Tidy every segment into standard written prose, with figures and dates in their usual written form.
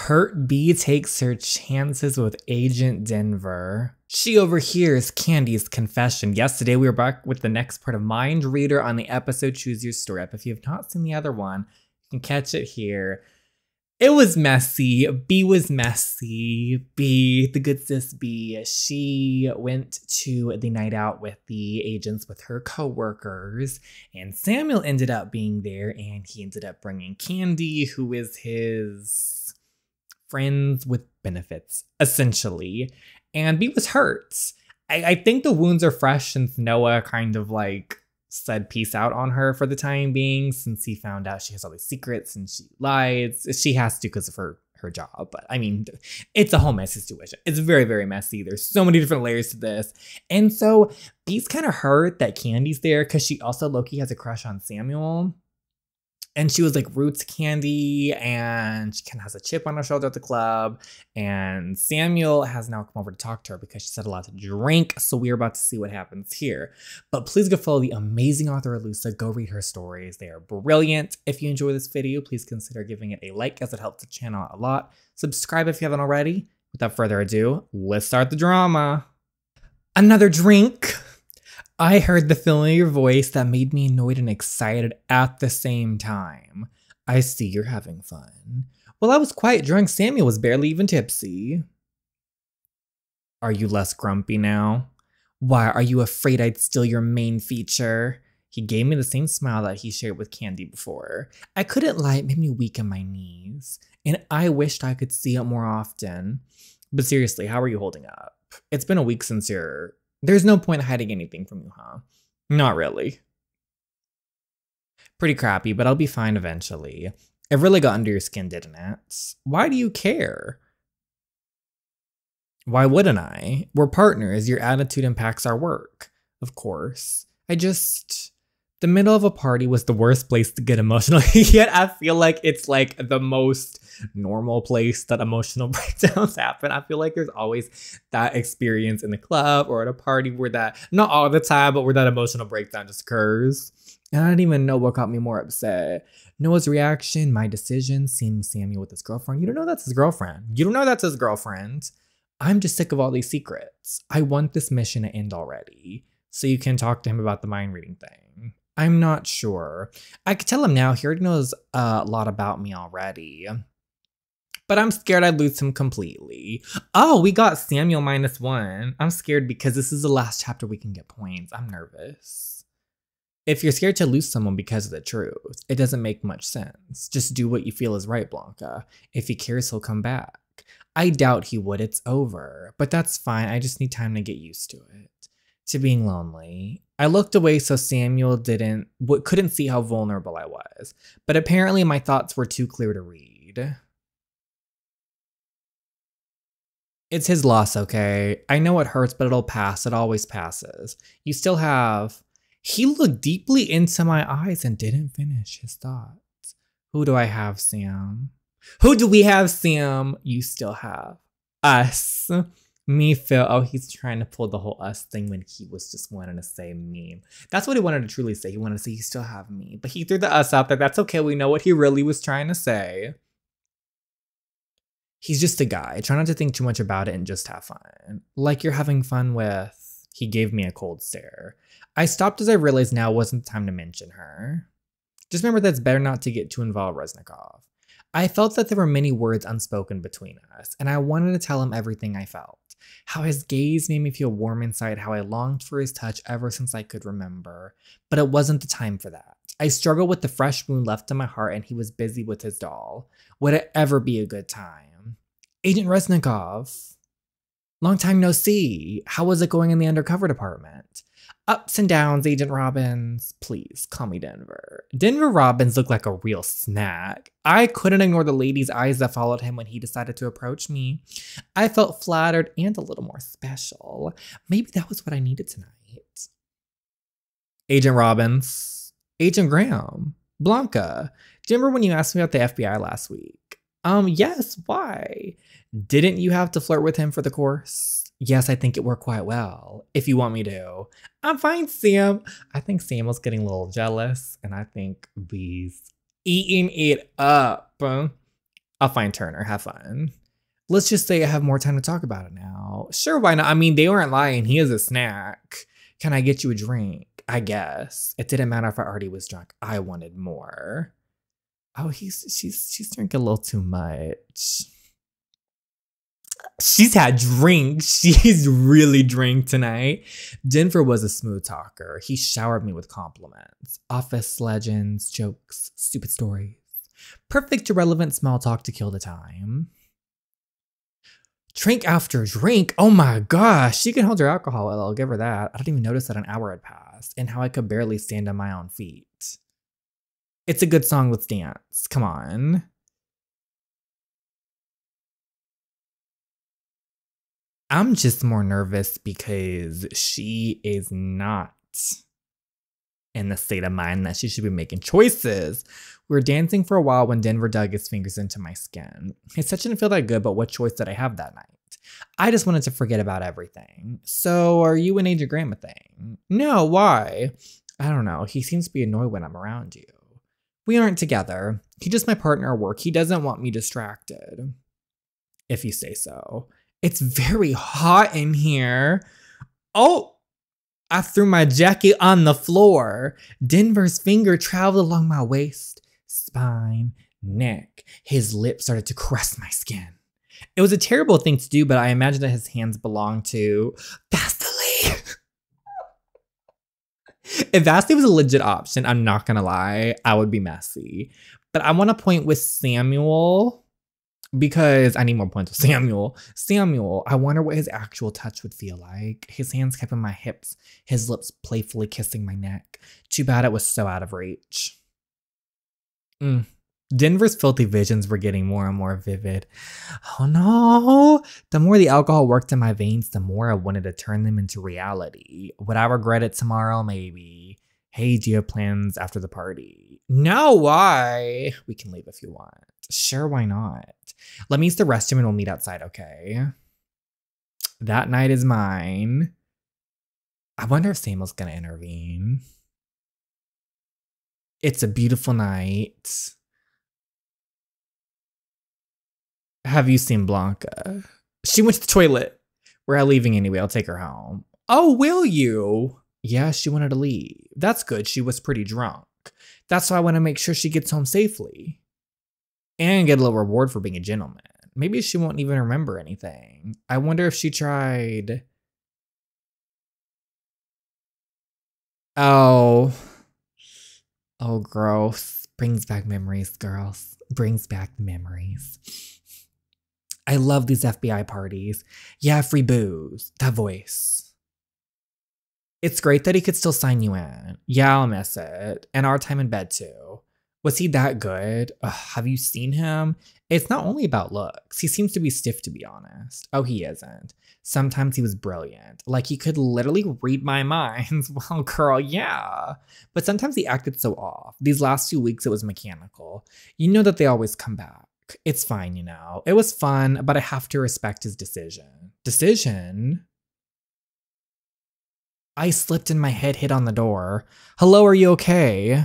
Hurt B takes her chances with Agent Denver. She overhears Candy's confession. Yes, today we are back with the next part of Mindreader on the episode Choose Your Story Up. If you have not seen the other one, you can catch it here. It was messy. B was messy. B, the good sis B, she went to the night out with the agents with her co-workers, and Samuel ended up being there, and he ended up bringing Candy, who is his friends with benefits, essentially. And B was hurt. I think the wounds are fresh since Noah kind of like said peace out on her for the time being, since he found out she has all these secrets and she lies. She has to because of her job. But I mean, it's a whole messy situation. It's very, very messy. There's so many different layers to this. And so B's kind of hurt that Candy's there because she also low-key has a crush on Samuel. And she was like roots Candy, and she kind of has a chip on her shoulder at the club. And Samuel has now come over to talk to her because she said a lot to drink. So we're about to see what happens here. But please go follow the amazing author Alussa. Go read her stories. They are brilliant. If you enjoy this video, please consider giving it a like as it helps the channel out a lot. Subscribe if you haven't already. Without further ado, let's start the drama. Another drink. I heard the familiar voice that made me annoyed and excited at the same time. I see you're having fun. Well, I was quite drunk. Samuel was barely even tipsy. Are you less grumpy now? Why, are you afraid I'd steal your main feature? He gave me the same smile that he shared with Candy before. I couldn't lie, it made me weak in my knees. And I wished I could see it more often. But seriously, how are you holding up? It's been a week since There's no point hiding anything from you, huh? Not really. Pretty crappy, but I'll be fine eventually. It really got under your skin, didn't it? Why do you care? Why wouldn't I? We're partners. Your attitude impacts our work. Of course. The middle of a party was the worst place to get emotional. Yet I feel like it's like the most normal place that emotional breakdowns happen. I feel like there's always that experience in the club or at a party where that, not all the time, but where that emotional breakdown just occurs. And I didn't even know what got me more upset. Noah's reaction, my decision, seeing Samuel with his girlfriend. You don't know that's his girlfriend. You don't know that's his girlfriend. I'm just sick of all these secrets. I want this mission to end already, so you can talk to him about the mind reading thing. I'm not sure. I could tell him now. He already knows a lot about me already. But I'm scared I'd lose him completely. Oh, we got Samuel -1. I'm scared because this is the last chapter we can get points. I'm nervous. If you're scared to lose someone because of the truth, it doesn't make much sense. Just do what you feel is right, Blanca. If he cares, he'll come back. I doubt he would. It's over. But that's fine. I just need time to get used to it. To being lonely. I looked away so Samuel couldn't see how vulnerable I was. But apparently my thoughts were too clear to read. It's his loss, okay? I know it hurts, but it'll pass. It always passes. You still have... He looked deeply into my eyes and didn't finish his thoughts. Who do I have, Sam? Who do we have, Sam? You still have us. Me, Phil. Oh, he's trying to pull the whole us thing when he was just wanting to say me. That's what he wanted to truly say. He wanted to say, you still have me. But he threw the us out there. That's okay. We know what he really was trying to say. He's just a guy. Try not to think too much about it and just have fun. Like you're having fun with... He gave me a cold stare. I stopped as I realized now wasn't the time to mention her. Just remember that it's better not to get too involved, Reznikov. I felt that there were many words unspoken between us, and I wanted to tell him everything I felt. How his gaze made me feel warm inside, how I longed for his touch ever since I could remember. But it wasn't the time for that. I struggled with the fresh wound left in my heart, and he was busy with his doll. Would it ever be a good time? Agent Reznikov. Long time no see. How was it going in the undercover department? Ups and downs, Agent Robbins. Please, call me Denver. Denver Robbins looked like a real snack. I couldn't ignore the lady's eyes that followed him when he decided to approach me. I felt flattered and a little more special. Maybe that was what I needed tonight. Agent Robbins. Agent Graham. Blanca. Do you remember when you asked me about the FBI last week? Yes, why? Didn't you have to flirt with him for the course? Yes, I think it worked quite well, if you want me to. I'm fine, Sam. I think Sam was getting a little jealous, and I think B's eating it up. I'll find Turner. Have fun. Let's just say I have more time to talk about it now. Sure, why not? I mean, they weren't lying. He is a snack. Can I get you a drink? I guess. It didn't matter if I already was drunk. I wanted more. Oh, she's drinking a little too much. She's had drinks. She's really drank tonight. Denver was a smooth talker. He showered me with compliments. Office legends, jokes, stupid stories. Perfect irrelevant small talk to kill the time. Drink after drink. Oh my gosh. She can hold her alcohol. I'll give her that. I didn't even notice that an hour had passed and how I could barely stand on my own feet. It's a good song. Let's dance. Come on. I'm just more nervous because she is not in the state of mind that she should be making choices. We were dancing for a while when Denver dug his fingers into my skin. His touch didn't feel that good, but what choice did I have that night? I just wanted to forget about everything. So, are you an Agent Grandma thing? No, why? I don't know. He seems to be annoyed when I'm around you. We aren't together. He's just my partner at work. He doesn't want me distracted. If you say so. It's very hot in here. Oh! I threw my jacket on the floor. Denver's finger traveled along my waist, spine, neck. His lips started to caress my skin. It was a terrible thing to do, but I imagined that his hands belonged to Vasily. If Vasily was a legit option, I'm not gonna lie, I would be messy. But I want to point with Samuel because I need more points with Samuel. Samuel, I wonder what his actual touch would feel like. His hands kept on my hips, his lips playfully kissing my neck. Too bad it was so out of reach. Denver's filthy visions were getting more and more vivid. Oh no! The more the alcohol worked in my veins, the more I wanted to turn them into reality. Would I regret it tomorrow? Maybe. Hey, do you have plans after the party? No, why? We can leave if you want. Sure, why not? Let me use the restroom and we'll meet outside, okay? That night is mine. I wonder if Samuel's gonna intervene. It's a beautiful night. Have you seen Blanca? She went to the toilet. We're not leaving anyway. I'll take her home. Oh, will you? Yeah, she wanted to leave. That's good. She was pretty drunk. That's why I want to make sure she gets home safely. And get a little reward for being a gentleman. Maybe she won't even remember anything. I wonder if she tried... Oh, gross. Brings back memories, girls. Brings back memories. I love these FBI parties. Yeah, free booze. That voice. It's great that he could still sign you in. Yeah, I'll miss it. And our time in bed too. Was he that good? Ugh, have you seen him? It's not only about looks. He seems to be stiff, to be honest. Oh, he isn't. Sometimes he was brilliant. Like, he could literally read my mind. Well, girl, yeah. But sometimes he acted so off. These last few weeks, it was mechanical. You know that they always come back. It's fine, you know. It was fun, but I have to respect his decision. Decision? I slipped and my head hit on the door. Hello, are you okay?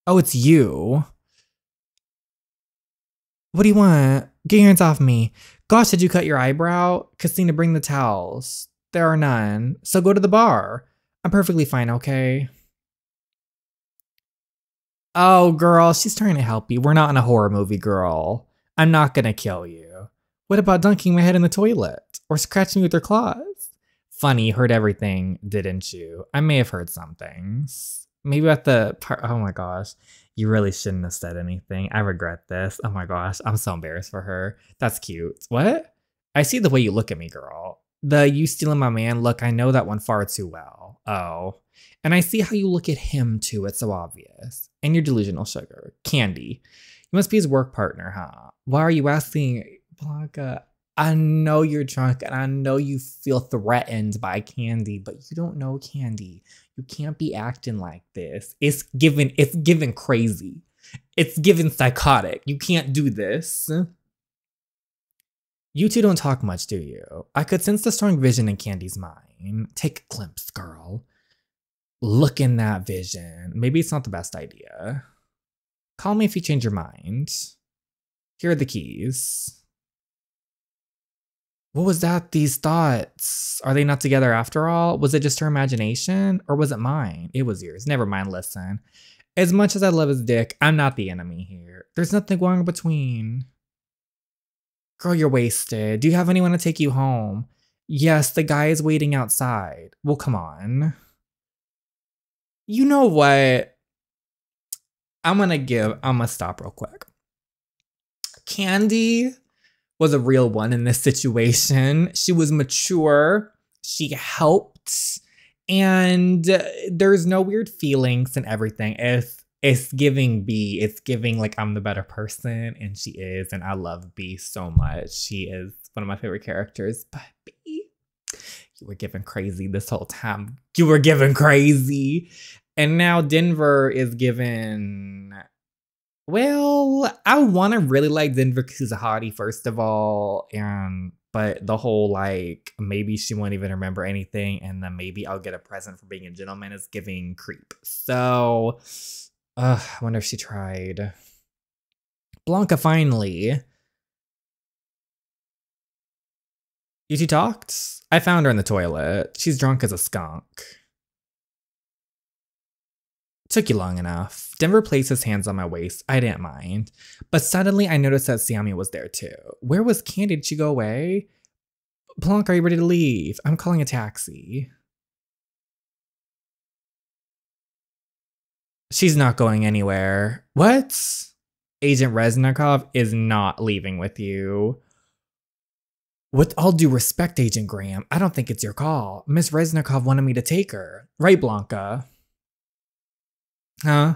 Oh, it's you. What do you want? Get your hands off me. Gosh, did you cut your eyebrow? Christina, bring the towels. There are none. So go to the bar. I'm perfectly fine, okay? Oh, girl, she's trying to help you. We're not in a horror movie, girl. I'm not gonna kill you. What about dunking my head in the toilet? Or scratching me with your claws? Funny, you heard everything, didn't you? I may have heard some things. Maybe at the part, oh my gosh, you really shouldn't have said anything. I regret this. Oh my gosh, I'm so embarrassed for her. That's cute. What? I see the way you look at me, girl. The you stealing my man look, I know that one far too well. Oh. And I see how you look at him too, it's so obvious. And you're delusional sugar. Candy. You must be his work partner, huh? Why are you asking, Blanca? I know you're drunk and I know you feel threatened by Candy, but you don't know Candy. You can't be acting like this. It's given crazy. It's given psychotic. You can't do this. You two don't talk much, do you? I could sense the strong vision in Candy's mind. Take a glimpse, girl. Look in that vision. Maybe it's not the best idea. Call me if you change your mind. Here are the keys. What was that? These thoughts? Are they not together after all? Was it just her imagination? Or was it mine? It was yours. Never mind, listen. As much as I love his dick, I'm not the enemy here. There's nothing going in between. Girl, you're wasted. Do you have anyone to take you home? Yes, the guy is waiting outside. Well, come on. You know what? I'm gonna stop real quick. Candy was a real one in this situation. She was mature. She helped. And there's no weird feelings and everything. It's giving B. It's giving like I'm the better person. And she is. And I love B so much. She is one of my favorite characters. But B, you were giving crazy this whole time. You were giving crazy. And now Denver is given... Well, I want to really like Denver because he's a hottie, first of all. But the whole, like, maybe she won't even remember anything. And then maybe I'll get a present for being a gentleman is giving creep. So, I wonder if she tried. Blanca, finally. You two talked? I found her in the toilet. She's drunk as a skunk. Took you long enough. Denver placed his hands on my waist. I didn't mind. But suddenly I noticed that Sammy was there too. Where was Candy? Did she go away? Blanc, are you ready to leave? I'm calling a taxi. She's not going anywhere. What? Agent Reznikov is not leaving with you. With all due respect, Agent Graham, I don't think it's your call. Miss Reznikov wanted me to take her. Right, Blanca? Huh?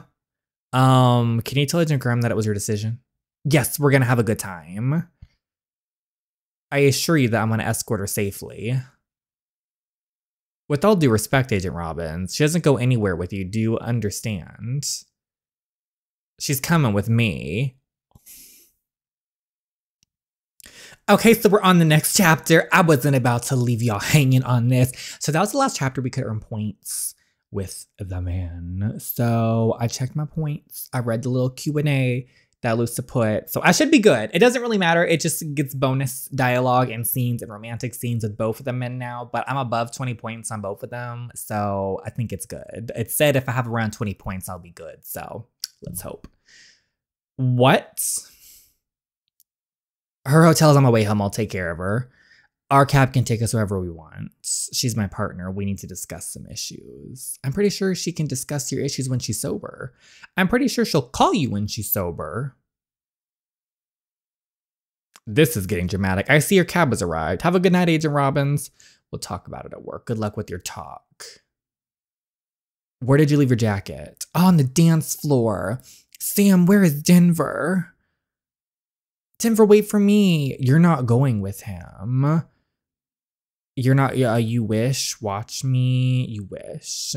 Can you tell Agent Graham that it was your decision? Yes, we're gonna have a good time. I assure you that I'm gonna escort her safely. With all due respect, Agent Robbins, she doesn't go anywhere with you, do you understand? She's coming with me. Okay, so we're on the next chapter. I wasn't about to leave y'all hanging on this. So that was the last chapter. We could earn points with the man. So I checked my points. I read the little Q&A that Alusza put. So I should be good. It doesn't really matter. It just gets bonus dialogue and scenes and romantic scenes with both of them in now. But I'm above 20 points on both of them. So I think it's good. It said if I have around 20 points, I'll be good. So let's hope. What? Her hotel's on my way home. I'll take care of her. Our cab can take us wherever we want. She's my partner. We need to discuss some issues. I'm pretty sure she can discuss your issues when she's sober. I'm pretty sure she'll call you when she's sober. This is getting dramatic. I see your cab has arrived. Have a good night, Agent Robbins. We'll talk about it at work. Good luck with your talk. Where did you leave your jacket? On the dance floor. Sam, where is Denver? Denver, wait for me. You're not going with him. You're not, you wish, watch me, you wish.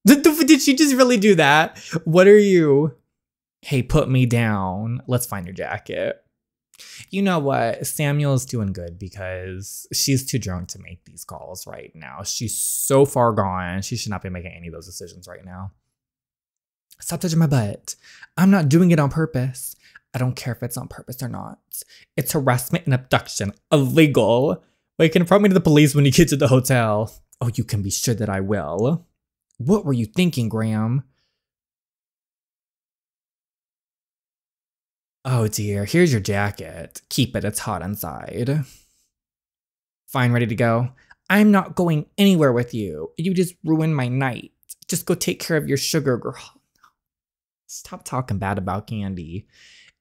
Did she just really do that? What are you? Hey, put me down. Let's find your jacket. You know what? Samuel's doing good because she's too drunk to make these calls right now. She's so far gone. She should not be making any of those decisions right now. Stop touching my butt. I'm not doing it on purpose. I don't care if it's on purpose or not. It's harassment and abduction. Illegal. Wait, confront me to the police when you get to the hotel. Oh, you can be sure that I will. What were you thinking, Graham? Oh dear, here's your jacket. Keep it, it's hot inside. Fine, ready to go? I'm not going anywhere with you. You just ruined my night. Just go take care of your sugar girl. Stop talking bad about Candy.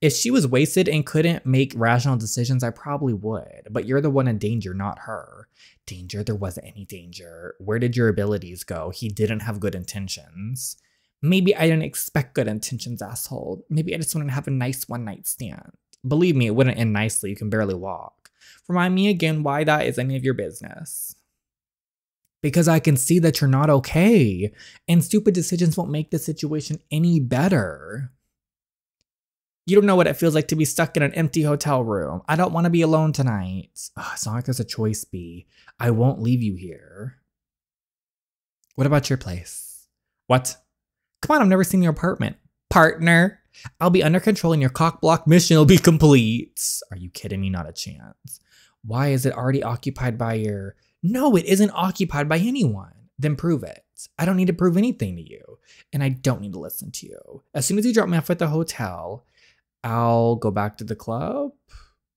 If she was wasted and couldn't make rational decisions, I probably would. But you're the one in danger, not her. Danger? There wasn't any danger. Where did your abilities go? He didn't have good intentions. Maybe I didn't expect good intentions, asshole. Maybe I just wanted to have a nice one-night stand. Believe me, it wouldn't end nicely. You can barely walk. Remind me again why that is any of your business. Because I can see that you're not okay. And stupid decisions won't make the situation any better. You don't know what it feels like to be stuck in an empty hotel room. I don't want to be alone tonight. It's not like there's a choice, B. I won't leave you here. What about your place? What? Come on, I've never seen your apartment. Partner. I'll be under control and your cock block mission will be complete. Are you kidding me? Not a chance. Why is it already occupied by your... No, it isn't occupied by anyone. Then prove it. I don't need to prove anything to you. And I don't need to listen to you. As soon as you drop me off at the hotel, I'll go back to the club.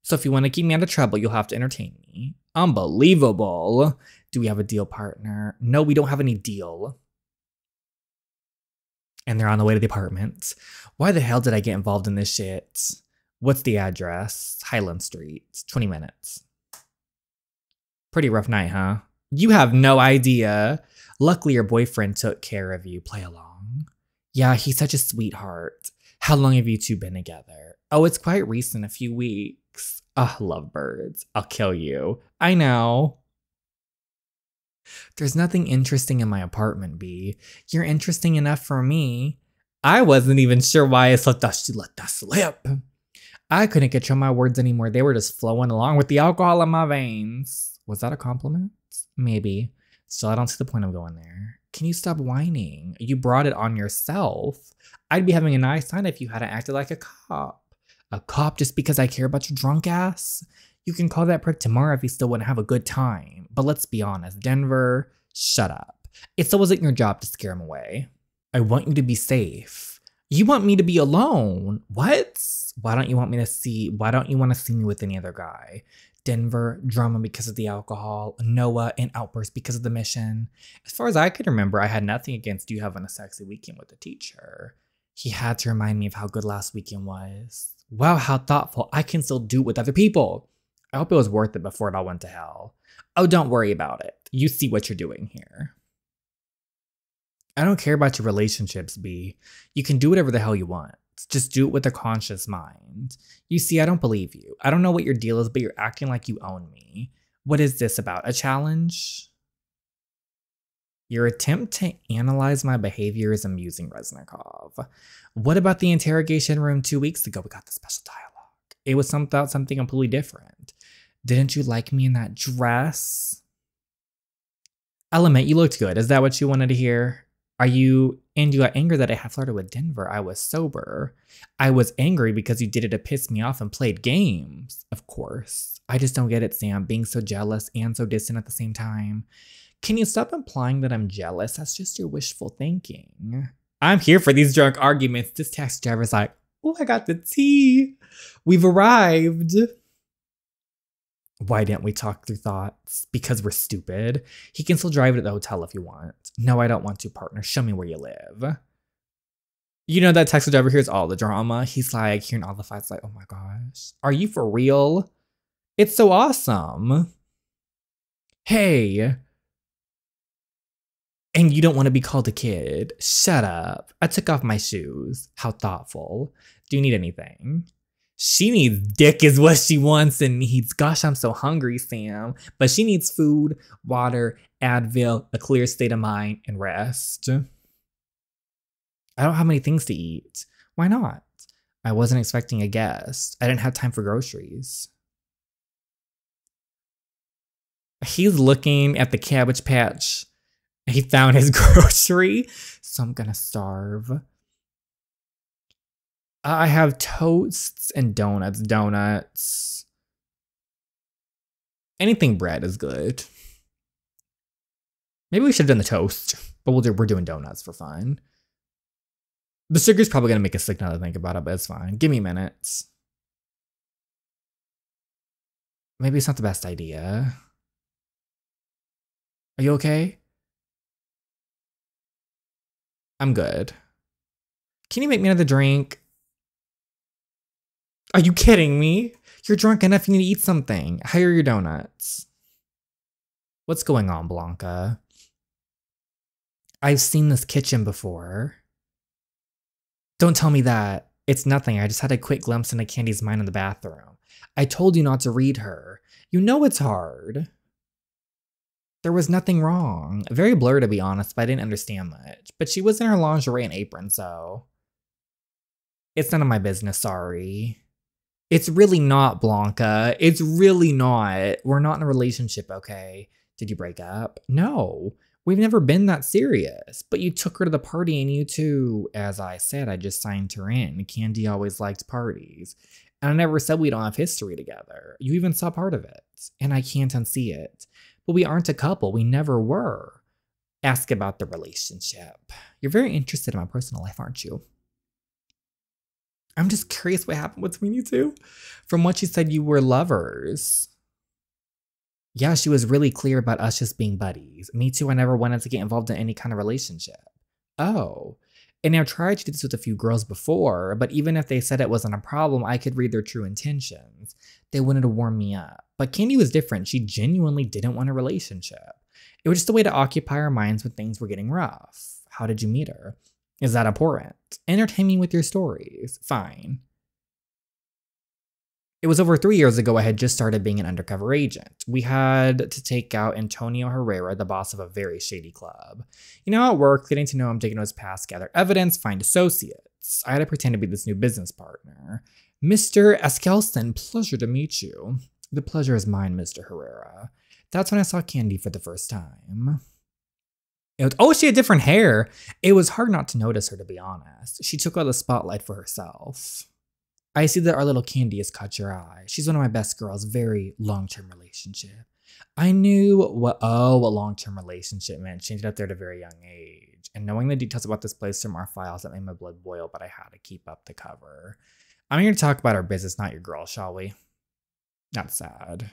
So if you want to keep me out of trouble, you'll have to entertain me. Unbelievable. Do we have a deal partner? No, we don't have any deal. And they're on the way to the apartment. Why the hell did I get involved in this shit? What's the address? Highland Street. 20 minutes. Pretty rough night, huh? You have no idea. Luckily, your boyfriend took care of you. Play along. Yeah, he's such a sweetheart. How long have you two been together? Oh, it's quite recent, a few weeks. Ugh, lovebirds. I'll kill you. I know. There's nothing interesting in my apartment, B. You're interesting enough for me. I wasn't even sure why I let that slip. I couldn't control my words anymore. They were just flowing along with the alcohol in my veins. Was that a compliment? Maybe. Still, I don't see the point of going there. Can you stop whining? You brought it on yourself. I'd be having a nice time if you hadn't acted like a cop. A cop just because I care about your drunk ass? You can call that prick tomorrow if you still want to have a good time. But let's be honest, Denver, shut up. It still wasn't your job to scare him away. I want you to be safe. You want me to be alone? What? Why don't you want to see me with any other guy? Denver, drama because of the alcohol, Noah, an outburst because of the mission. As far as I could remember, I had nothing against you having a sexy weekend with the teacher. He had to remind me of how good last weekend was. Wow, how thoughtful. I can still do it with other people. I hope it was worth it before it all went to hell. Oh, don't worry about it. You see what you're doing here. I don't care about your relationships, B. You can do whatever the hell you want. Just do it with a conscious mind. You see, I don't believe you. I don't know what your deal is, but you're acting like you own me. What is this about? A challenge? Your attempt to analyze my behavior is amusing, Reznikov. What about the interrogation room 2 weeks ago? We got the special dialogue. It was something completely different. Didn't you like me in that dress? I'll admit, you looked good. Is that what you wanted to hear? You got angry that I had flirted with Denver. I was sober. I was angry because you did it to piss me off and played games. Of course. I just don't get it, Sam, being so jealous and so distant at the same time. Can you stop implying that I'm jealous? That's just your wishful thinking. I'm here for these drunk arguments. This taxi driver's like, oh, I got the tea. We've arrived. Why didn't we talk through thoughts? Because we're stupid. He can still drive it at the hotel if you want. No, I don't want to, partner. Show me where you live. You know that taxi driver hears all the drama. He's like hearing all the fights like, oh my gosh. Are you for real? It's so awesome. Hey. And you don't want to be called a kid. Shut up. I took off my shoes. How thoughtful. Do you need anything? She needs dick is what she wants and needs. Gosh, I'm so hungry, Sam. But she needs food, water, Advil, a clear state of mind, and rest. I don't have many things to eat. Why not? I wasn't expecting a guest. I didn't have time for groceries. He's looking at the Cabbage Patch. He found his grocery, so I'm gonna starve. I have toasts and donuts. Donuts. Anything bread is good. Maybe we should have done the toast, but we're doing donuts for fun. The sugar's probably gonna make us sick now to think about it, but it's fine. Give me minutes. Maybe it's not the best idea. Are you okay? I'm good. Can you make me another drink? Are you kidding me? You're drunk enough, you need to eat something. How are your donuts? What's going on, Blanca? I've seen this kitchen before. Don't tell me that. It's nothing. I just had a quick glimpse into Candy's mind in the bathroom. I told you not to read her. You know it's hard. There was nothing wrong. Very blurry, to be honest, but I didn't understand much. But she was in her lingerie and apron, so... It's none of my business, sorry. It's really not, Blanca. It's really not. We're not in a relationship, okay? Did you break up? No. We've never been that serious, but you took her to the party and you two, as I said, I just signed her in. Candy always liked parties. And I never said we don't have history together. You even saw part of it, and I can't unsee it. But we aren't a couple. We never were. Ask about the relationship. You're very interested in my personal life, aren't you? I'm just curious what happened between you two. From what you said, you were lovers. Yeah, she was really clear about us just being buddies. Me too, I never wanted to get involved in any kind of relationship. Oh. And I've tried to do this with a few girls before, but even if they said it wasn't a problem, I could read their true intentions. They wanted to warm me up. But Candy was different. She genuinely didn't want a relationship. It was just a way to occupy our minds when things were getting rough. How did you meet her? Is that important? Entertain me with your stories. Fine. It was over 3 years ago I had just started being an undercover agent. We had to take out Antonio Herrera, the boss of a very shady club. You know how it works, getting to know him, digging into his past, gather evidence, find associates. I had to pretend to be this new business partner. Mr. Eskelson, pleasure to meet you. The pleasure is mine, Mr. Herrera. That's when I saw Candy for the first time. She had different hair. It was hard not to notice her, to be honest. She took all the spotlight for herself. I see that our little Candy has caught your eye. She's one of my best girls, very long-term relationship. I knew what long-term relationship meant. She ended up there at a very young age. And knowing the details about this place from our files, that made my blood boil, but I had to keep up the cover. I'm here to talk about our business, not your girl, shall we? That's sad.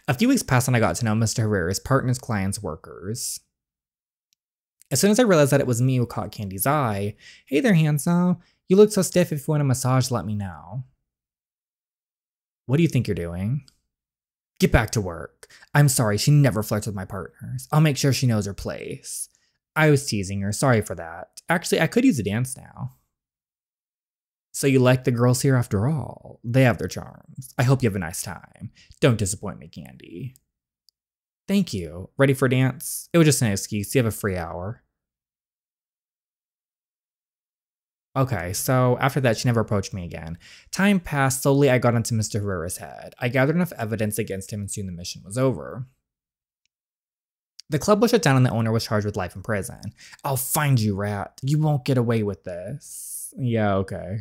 A few weeks passed and I got to know Mr. Herrera's partners, clients, workers. As soon as I realized that it was me who caught Candy's eye, hey there, handsome. You look so stiff. If you want a massage, let me know. What do you think you're doing? Get back to work. I'm sorry, she never flirts with my partners. I'll make sure she knows her place. I was teasing her, sorry for that. Actually, I could use a dance now. So you like the girls here after all? They have their charms. I hope you have a nice time. Don't disappoint me, Candy. Thank you. Ready for a dance? It was just an excuse. You have a free hour. Okay, so after that, she never approached me again. Time passed. Slowly, I got into Mr. Herrera's head. I gathered enough evidence against him and soon the mission was over. The club was shut down and the owner was charged with life in prison. I'll find you, rat. You won't get away with this. Yeah, okay.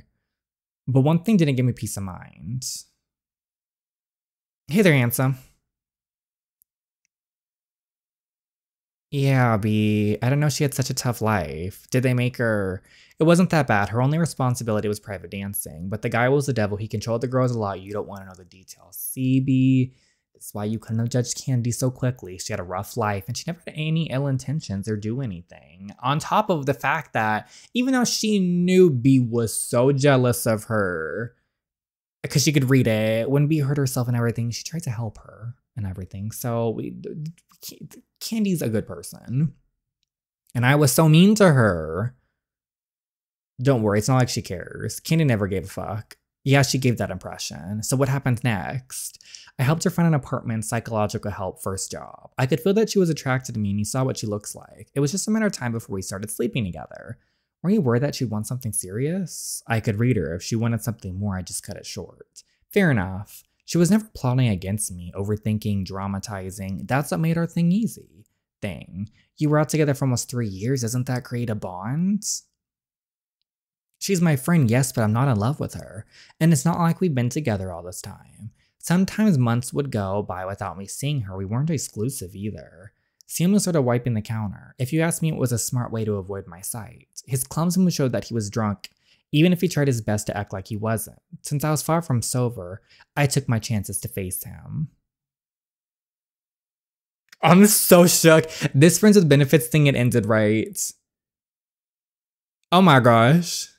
But one thing didn't give me peace of mind. Hey there, handsome. Yeah, B. I don't know she had such a tough life. Did they make her... It wasn't that bad. Her only responsibility was private dancing. But the guy was the devil. He controlled the girls a lot. You don't want to know the details. See, B. That's why you couldn't have judged Candy so quickly. She had a rough life and she never had any ill intentions or do anything. On top of the fact that even though she knew B was so jealous of her, because she could read it, when B hurt herself and everything, she tried to help her and everything. So Candy's a good person. And I was so mean to her. Don't worry, it's not like she cares. Candy never gave a fuck. Yeah, she gave that impression. So what happened next? I helped her find an apartment, psychological help, first job. I could feel that she was attracted to me and he saw what she looks like. It was just a matter of time before we started sleeping together. Were you worried that she'd want something serious? I could read her. If she wanted something more, I just cut it short. Fair enough. She was never plotting against me, overthinking, dramatizing. That's what made our thing easy. You were out together for almost 3 years. Doesn't that create a bond? She's my friend, yes, but I'm not in love with her. And it's not like we've been together all this time. Sometimes months would go by without me seeing her. We weren't exclusive either. Sam was sort of wiping the counter. If you ask me, it was a smart way to avoid my sight. His clumsiness showed that he was drunk, even if he tried his best to act like he wasn't. Since I was far from sober, I took my chances to face him. I'm so shook. This friends with benefits thing, it ended right. Oh my gosh.